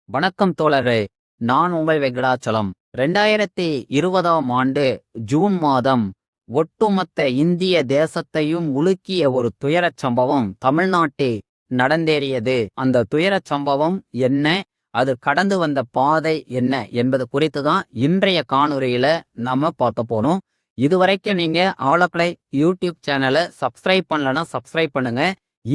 வணக்கம் தோழரே. நான் உங்கள் வெங்கடாச்சலம். 2020ஆம் ஆண்டு ஜூன் மாதம் ஒட்டுமொத்த இந்திய தேசத்தையும் உலுக்கிய ஒரு துயரச் சம்பவம் தமிழ்நாட்டில் நடந்தேறியது. அந்த துயரச் சம்பவம் என்ன, அது கடந்து வந்த பாதை என்ன என்பது குறித்து தான் இன்றைய காணொளியில நம்ம பார்க்க போறோம். இதுவரைக்கும் நீங்க ஆலோப்ளை யூடியூப் சேனலை சப்ஸ்கிரைப் பண்ணலன்னா சப்ஸ்கிரைப் பண்ணுங்க.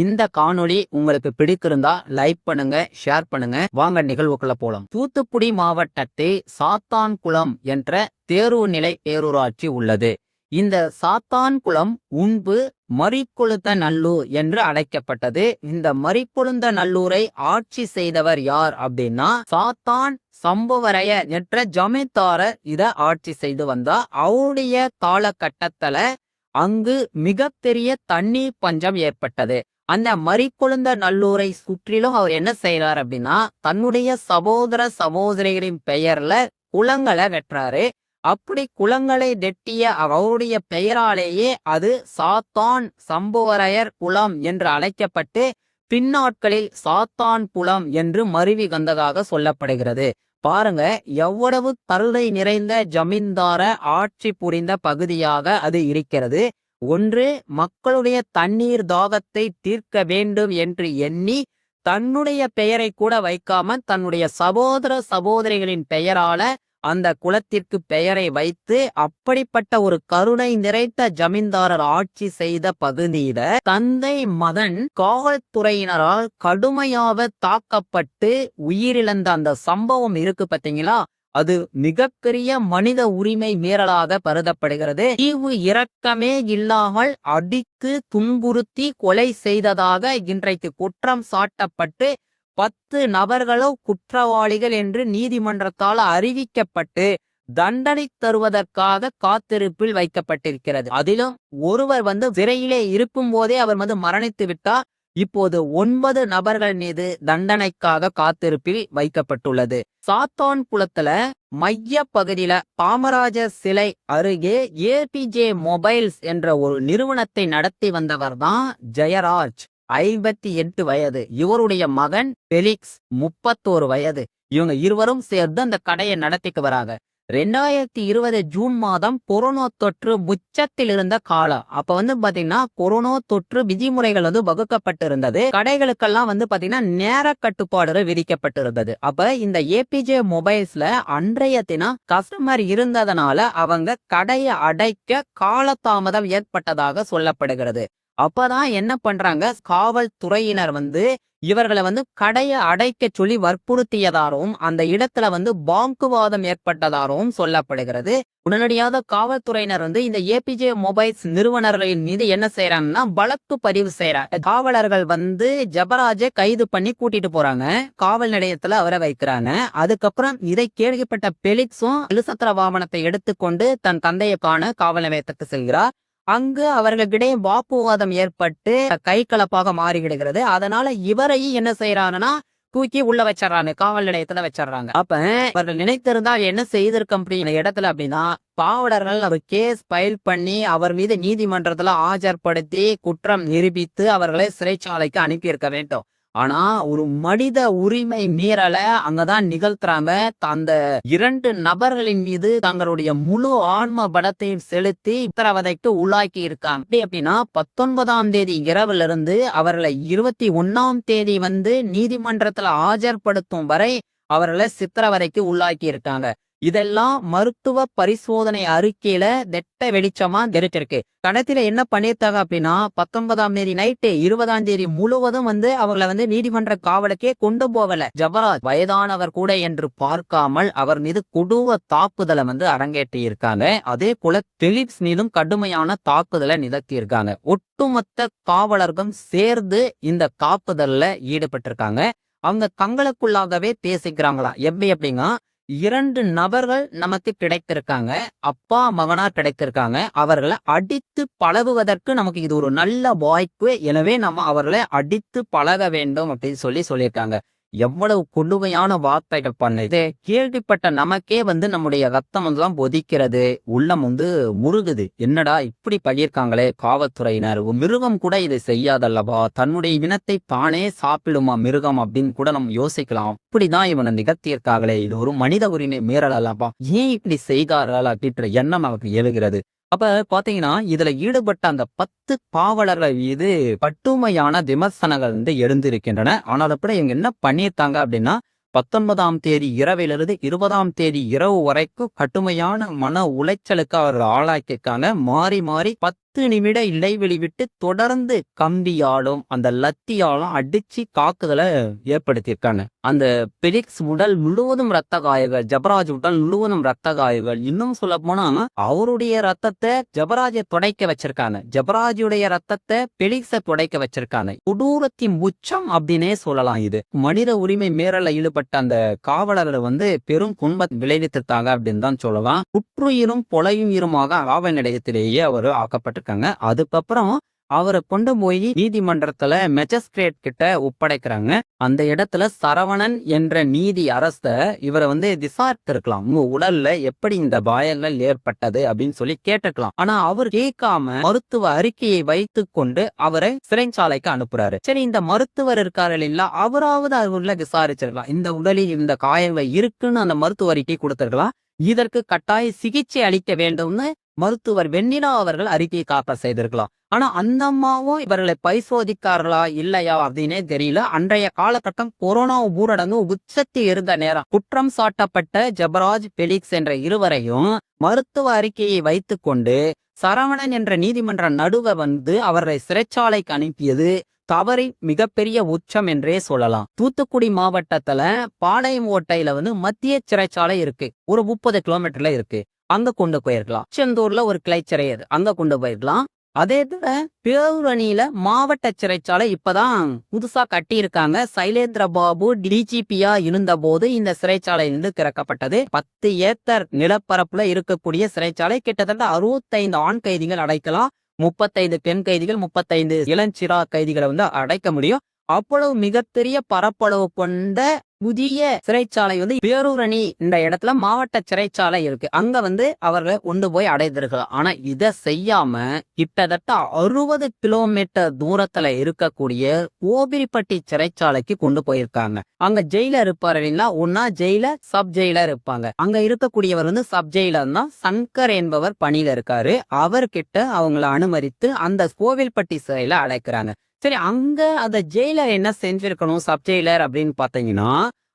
இந்த காணொளி உங்களுக்கு பிடித்திருந்தா லைக் பண்ணுங்க, ஷேர் பண்ணுங்க. வாங்க நிகழ்வுக்குள்ள போலாம். தூத்துக்குடி மாவட்டத்தில் சாத்தான்குளம் என்ற தேர்வு நிலை பேரூராட்சி உள்ளது. இந்த சாத்தான்குளம் முன்பு மரிக்கொழுந்த நல்லூர் என்று அழைக்கப்பட்டது. இந்த மரிக்கொழுந்த நல்லூரை ஆட்சி செய்தவர் யார் அப்படின்னா சாத்தான் சம்புவரையர் என்ற ஜமீன்தாரர் இத ஆட்சி செய்து வந்தார். அவருடைய காலகட்டத்துல அங்கு மிகப்பெரிய தண்ணீர் பஞ்சம் ஏற்பட்டது. அந்த மரிக்கொழுந்த நல்லூரை சுற்றிலும் அவர் என்ன செய்யறார் அப்படின்னா தன்னுடைய சகோதர சகோதரிகளின் பெயர்ல குளங்களை வெட்டுறாரு. அப்படி குளங்களை வெட்டிய அவருடைய பெயராலேயே அது சாத்தான் சம்புவரையர் குளம் என்று அழைக்கப்பட்டு பின்னாட்களில் சாத்தான் குளம் என்று மருவி வந்ததாக சொல்லப்படுகிறது. பாருங்க, எவ்வளவு கருணை நிறைந்த ஜமீன்தார ஆட்சி புரிந்த பகுதியாக அது இருக்கிறது. ஒன்று, மக்களுடைய தண்ணீர் தாகத்தை தீர்க்க வேண்டும் என்று எண்ணி தன்னுடைய பெயரை கூட வைக்காம தன்னுடைய சகோதர சகோதரிகளின் பெயரால அந்த குலத்திற்கு பெயரை வைத்து அப்படிப்பட்ட ஒரு கருணை நிறைந்த ஜமீன்தாரர் ஆட்சி செய்த பகுதியில தந்தை மகன் காவல்துறையினரால் கடுமையாக தாக்கப்பட்டு உயிரிழந்த அந்த சம்பவம் இருக்கு பாத்தீங்களா, அது மிகப்பெரிய மனித உரிமை மீறலாக கருதப்படுகிறது. ஈவு இரக்கமே இல்லாமல் அடித்து துன்புறுத்தி கொலை செய்ததாக இன்றைக்கு குற்றம் சாட்டப்பட்டு 10 நபர்களோ குற்றவாளிகள் என்று நீதிமன்றத்தால் அறிவிக்கப்பட்டு தண்டனை தருவதற்காக காத்திருப்பில் வைக்கப்பட்டிருக்கிறது. அதிலும் ஒருவர் சிறையிலே இருக்கும் போதே அவர் மரணித்து விட்டார். இப்போது 9 நபர்கள் மீது தண்டனைக்காக காத்திருப்பில் வைக்கப்பட்டுள்ளது. சாத்தான்குளத்துல மைய பகுதியில காமராஜர் சிலை அருகே ஏபிஜே மொபைல்ஸ் என்ற ஒரு நிறுவனத்தை நடத்தி வந்தவர் தான் ஜெயராஜ், 58 வயது. இவருடைய மகன் பெலிக்ஸ், 31 வயது. இவங்க இருவரும் சேர்ந்து அந்த கடையை நடத்திக்கு வராங்க. 2020 ஜூன் மாதம் கொரோனா தொற்று உச்சத்தில் இருந்த காலம். அப்ப பாத்தீங்கன்னா கொரோனா தொற்று விதிமுறைகள் வகுக்கப்பட்டிருந்தது. கடைகளுக்கெல்லாம் பாத்தீங்கன்னா நேர கட்டுப்பாடுகள் விதிக்கப்பட்டிருந்தது. அப்ப இந்த ஏபிஜே மொபைல்ஸ்ல அன்றைய தினம் கஸ்டமர் இருந்ததனால அவங்க கடையை அடைக்க காலதாமதம் ஏற்பட்டதாக சொல்லப்படுகிறது. அப்பதான் என்ன பண்றாங்க, காவல்துறையினர் இவர்களை கடையை அடைக்க சொல்லி வற்புறுத்தியதாகவும் அந்த இடத்துல வாக்குவாதம் ஏற்பட்டதாகவும் சொல்லப்படுகிறது. உடனடியாக காவல்துறையினர் இந்த ஏபிஜே மொபைல்ஸ் நிறுவனர்களின் மீது என்ன செய்யறாங்கன்னா வழக்கு பதிவு செய்யறாங்க. காவலர்கள் ஜெயராஜை கைது பண்ணி கூட்டிட்டு போறாங்க. காவல் நிலையத்துல அவரை வைக்கிறாங்க. அதுக்கப்புறம் இதை கேள்விப்பட்ட பெலிக்ஸும் இருசக்கர வாகனத்தை எடுத்துக்கொண்டு தன் தந்தையை காண காவல் நிலையத்துக்கு செல்கிறார். அங்கு அவர்களிடையே வாக்குவாதம் ஏற்பட்டு கை கலப்பாக மாறிவிடுகிறது. அதனால இவரையும் என்ன செய்யறாங்கன்னா தூக்கி உள்ள வச்சிடறாங்க, காவல் நிலையத்துல வச்சிடறாங்க. அப்ப அவர்கள் நினைத்திருந்தால் என்ன செய்திருக்க முடியும் இடத்துல அப்படின்னா காவலர்கள் அவர் கேஸ் ஃபைல் பண்ணி அவர் மீது நீதிமன்றத்துல ஆஜர்படுத்தி குற்றம் நிரூபித்து அவர்களை சிறைச்சாலைக்கு அனுப்பியிருக்க வேண்டும். ஆனா ஒரு மனித உரிமை மீறலை அங்கதான் நிகழ்த்துறாங்க. அந்த 2 நபர்களின் மீது தங்களுடைய முழு ஆன்ம பலத்தையும் செலுத்தி உத்தரவதைக்கு உள்ளாக்கி இருக்காங்க. அப்படின்னா 19ஆம் தேதி இரவுல இருந்து அவர்களை 21ஆம் தேதி நீதிமன்றத்துல ஆஜர்படுத்தும் வரை அவர்களை சித்திரவதைக்கு உள்ளாக்கி இருக்காங்க. இதெல்லாம் மருத்துவ பரிசோதனை அறிக்கையில வெட்ட வெளிச்சமா தெரிஞ்சிருக்கு. கணத்துல என்ன பண்ணிருக்காங்க அப்படின்னா 19ஆம் தேதி நைட்டு 20ஆம் தேதி முழுவதும் அவர்களை நீதிமன்ற காவலுக்கே கொண்டு போகல. ஜெயராஜ் வயதானவர் கூட என்று பார்க்காமல் அவர் மீது கொடூர தாக்குதலை அரங்கேற்றி இருக்காங்க. அதே போல பெலிக்ஸ் மீதும் கடுமையான தாக்குதலை நிகழ்த்தி இருக்காங்க. ஒட்டுமொத்த காவலர்களும் சேர்ந்து இந்த தாக்குதல்ல ஈடுபட்டிருக்காங்க. அவங்க தங்களுக்குள்ளாகவே பேசிக்கிறாங்களா எப்படி அப்படின்னா 2 நபர்கள் நமக்கு கிடைத்திருக்காங்க, அப்பா மகனா கிடைத்திருக்காங்க. அவர்களை அடித்து பழகுவதற்கு நமக்கு இது ஒரு நல்ல வாய்ப்பு. எனவே நம்ம அவர்களை அடித்து பழக வேண்டும் அப்படின்னு சொல்லியிருக்காங்க. எவ்வளவு கொடுமையான வார்த்தைகள் பண்ணுது. கேள்விப்பட்ட நமக்கே நம்முடைய ரத்தம் எல்லாம் கொதிக்கிறது. உள்ளம் முருகுது. என்னடா இப்படி பண்ணியிருக்காங்களே காவல்துறையினர். ஒரு மிருகம் கூட இதை செய்யாதல்லவா? தன்னுடைய இனத்தை தானே சாப்பிடுமா மிருகம் அப்படின்னு கூட நம்ம யோசிக்கலாம். இப்படிதான் இவனை நிகழ்த்தியிருக்காங்களே, இது ஒரு மனித உரிமை மீறல் அல்லவா? ஏன் இப்படி செய்தார்கள் அப்படின்ற எண்ணம் அவருக்கு எழுகிறது. அப்ப பாத்தீங்கன்னா இதுல ஈடுபட்ட அந்த 10 காவலர்கள் மீது கடுமையான விமர்சனங்கள் எழுந்திருக்கின்றன. ஆனால் அப்படி இவங்க என்ன பண்ணியிருக்காங்க அப்படின்னா 19ஆம் தேதி இரவிலிருந்து 20ஆம் தேதி இரவு வரைக்கும் கடுமையான மன உளைச்சலுக்கு அவர்கள் ஆளாக்கியிருக்காங்க. மாறி மாறி 10 நிமிட இடைவெளி விட்டு தொடர்ந்து கம்பியாலும் அந்த லத்தியாலும் அடிச்சு தாக்குதலை ஏற்படுத்தியிருக்காங்க. அந்த பெலிக்ஸ் உடல் முழுவதும் ரத்த காயங்கள், ஜபராஜ் உடல் முழுவதும் ரத்த காயங்கள். இன்னும் சொல்ல போனா அவருடைய ரத்தத்தை ஜபராஜை துடைக்க வச்சிருக்காங்க. ஜபராஜுடைய ரத்தத்தை பெலிக்ஸ துடைக்க வச்சிருக்காங்க. கொடூரத்தின் உச்சம் அப்படின்னே சொல்லலாம். இது மனித உரிமை மீறல ஈடுபட்ட அந்த காவலர்கள் பெரும் துன்பத்தை விளைவித்திருக்காங்க அப்படின்னு தான் சொல்லலாம். புற்றுயிரும் பொலையுயிருமாக காவல் நிலையத்திலேயே அவர் ஆக்கப்பட்டிருக்காங்க. அதுக்கப்புறம் அவரை கொண்டு போய் நீதிமன்றத்துல மெஜிஸ்ட்ரேட் கிட்ட ஒப்படைக்கிறாங்க. அந்த இடத்துல சரவணன் என்ற நீதி அரச இவரை விசாரித்திருக்கலாம். உங்க உடல்ல எப்படி இந்த காயங்கள் ஏற்பட்டது அப்படின்னு சொல்லி கேட்டுக்கலாம். ஆனா அவர் கேட்காம மருத்துவ அறிக்கையை வைத்து கொண்டு அவரை சிறைச்சாலைக்கு அனுப்புறாரு. சரி, இந்த மருத்துவர் இருக்காரு இல்ல, அவராவது அவர்ல விசாரிச்சிருக்கலாம். இந்த உடலில் இந்த காயங்கள் இருக்குன்னு அந்த மருத்துவ அறிக்கை கொடுத்திருக்கலாம். இதற்கு கட்டாய சிகிச்சை அளிக்க வேண்டும்னு மருத்துவர் வெண்ணிலா அவர்கள் அறிக்கையை தாக்கல் செய்திருக்கலாம். ஆனா அந்த அம்மாவும் இவர்களை பரிசோதிக்கார்களா இல்லையா அப்படின்னே தெரியல. அன்றைய காலகட்டம் கொரோனா ஊரடங்கு உச்சத்தில் இருந்த நேரம். குற்றம் சாட்டப்பட்ட ஜபராஜ், பெலிக்ஸ் என்ற இருவரையும் மருத்துவ அறிக்கையை வைத்து கொண்டு சரவணன் என்ற நீதிமன்ற நடுவ அவர்களை சிறைச்சாலைக்கு அனுப்பியது தவறி மிகப்பெரிய உச்சம் என்றே சொல்லலாம். தூத்துக்குடி மாவட்டத்துல பாளையம் ஓட்டையில மத்திய சிறைச்சாலை இருக்கு. ஒரு 30 கிலோமீட்டர்ல இருக்கு. அங்க கொண்டு போயிருக்கலாம். செந்தூர்ல ஒரு கிளைச்சிறை அங்க கொண்டு போயிருக்கலாம். அதே தவிர பேரணியில மாவட்ட சிறைச்சாலை இப்பதான் புதுசா கட்டி இருக்காங்க. சைலேந்திர பாபு டிஜிபியா இருந்த போது இந்த சிறைச்சாலை திறக்கப்பட்டது. 10 ஏக்கர் நிலப்பரப்புல இருக்கக்கூடிய சிறைச்சாலை. கிட்டத்தட்ட 65 ஆண் கைதிகள் அடைக்கலாம். 35 பெண் கைதிகள், 35 இளஞ்சிறா கைதிகளை அடைக்க முடியும். அவ்வளவு மிகப்பெரிய பரப்பளவு கொண்ட புதிய சிறைச்சாலை பேரூரணி இந்த இடத்துல மாவட்ட சிறைச்சாலை இருக்கு. அங்க அவர்களை கொண்டு போய் அடைந்திருக்கலாம். ஆனா இதை செய்யாம கிட்டத்தட்ட 60 கிலோமீட்டர் தூரத்துல இருக்கக்கூடிய கோபிரிப்பட்டி சிறைச்சாலைக்கு கொண்டு போயிருக்காங்க. அங்க ஜெயிலர் இருப்பாரு இல்லைன்னா, ஒன்னா ஜெயிலர், சப் ஜெயிலர் இருப்பாங்க. அங்க இருக்கக்கூடியவர் சப் ஜெயிலர் தான். சங்கர் என்பவர் பணியில இருக்காரு. அவர்கிட்ட அவங்களை அனுமதித்து அந்த கோவில்பட்டி சிறையில அடைக்கிறாங்க. சரி, அங்க அந்த ஜெயிலர் என்ன செஞ்சிருக்கணும் சப் ஜெயிலர் அப்படின்னு பாத்தீங்கன்னா,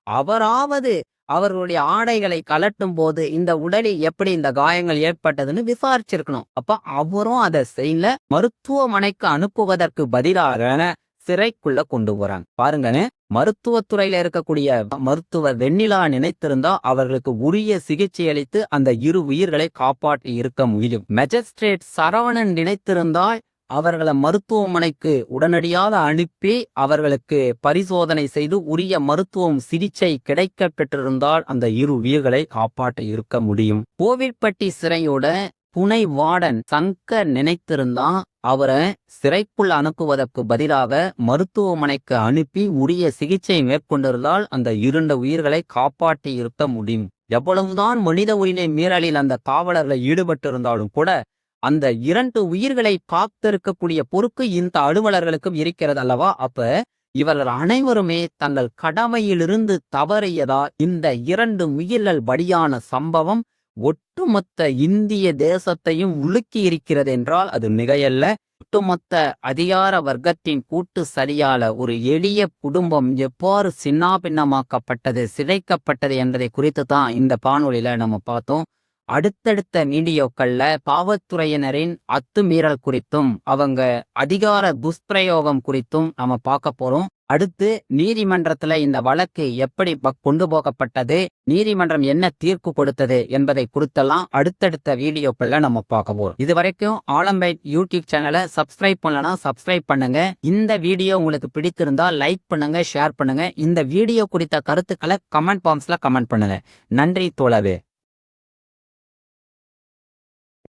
அவராவது அவர்களுடைய ஆடைகளை கலட்டும் போது இந்த உடலில் எப்படி இந்த காயங்கள் ஏற்பட்டதுன்னு விசாரிச்சிருக்கணும். அப்ப அவரும் அதை செய்யல. மருத்துவமனைக்கு அனுப்புவதற்கு பதிலாக சிறைக்குள்ள கொண்டு போறாங்க. பாருங்கன்னு, மருத்துவத்துறையில இருக்கக்கூடிய மருத்துவர் வெண்ணிலா நினைத்திருந்தா அவர்களுக்கு உரிய சிகிச்சை அளித்து அந்த 2 உயிர்களை காப்பாற்றி இருக்க முடியும். மெஜிஸ்ட்ரேட் சரவணன் நினைத்திருந்தால் அவர்களை மருத்துவமனைக்கு உடனடியாக அனுப்பி அவர்களுக்கு பரிசோதனை செய்து உரிய மருத்துவம் சிகிச்சை கிடைக்க பெற்றிருந்தால் அந்த 2 உயிர்களை காப்பாற்ற இருக்க முடியும். கோவில்பட்டி சிறையோட துணை வார்டன் சங்கர் நினைத்திருந்தா அவரை சிறைக்குள் அனுப்புவதற்கு பதிலாக மருத்துவமனைக்கு அனுப்பி உரிய சிகிச்சை மேற்கொண்டிருந்தால் அந்த 2 உயிர்களை காப்பாற்றி இருக்க முடியும். எவ்வளவுதான் மனித உரிமை மீறலில் அந்த காவலர்கள் ஈடுபட்டிருந்தாலும் கூட அந்த 2 உயிர்களை காத்திருக்கக்கூடிய பொறுப்பு இந்த அலுவலர்களுக்கும் இருக்கிறது அல்லவா? அப்ப இவர்கள் அனைவருமே தங்கள் கடமையிலிருந்து தவறியதா இந்த 2 உயிர்கள் பலியான சம்பவம் ஒட்டுமொத்த இந்திய தேசத்தையும் உலுக்கி இருக்கிறது என்றால் அது மிகையல்ல. ஒட்டுமொத்த அதிகார வர்க்கத்தின் கூட்டு சரியால ஒரு எளிய குடும்பம் எவ்வாறு சின்னாபின்னமாக்கப்பட்டது, சிதைக்கப்பட்டது என்பதை குறித்து தான் இந்த காணொளியில நம்ம பார்த்தோம். அடுத்தடுத்த வீடியோக்கள்ல காவல்துறையினரின் அத்துமீறல் குறித்தும் அவங்க அதிகார துஷ்பிரயோகம் குறித்தும் நம்ம பார்க்க போறோம். அடுத்து நீதிமன்றத்துல இந்த வழக்கு எப்படி கொண்டு போகப்பட்டது, நீதிமன்றம் என்ன தீர்ப்பு கொடுத்தது என்பதை குறித்தெல்லாம் அடுத்தடுத்த வீடியோக்கள்ல நம்ம பார்க்க போறோம். இது வரைக்கும் ஆலம்பைட் யூடியூப் சேனலை சப்ஸ்கிரைப் பண்ணலனா சப்ஸ்கிரைப் பண்ணுங்க. இந்த வீடியோ உங்களுக்கு பிடித்திருந்தா லைக் பண்ணுங்க, ஷேர் பண்ணுங்க. இந்த வீடியோ குறித்த கருத்துக்களை கமெண்ட் பாக்ஸ்ல கமெண்ட் பண்ணுங்க. நன்றி தோழவே.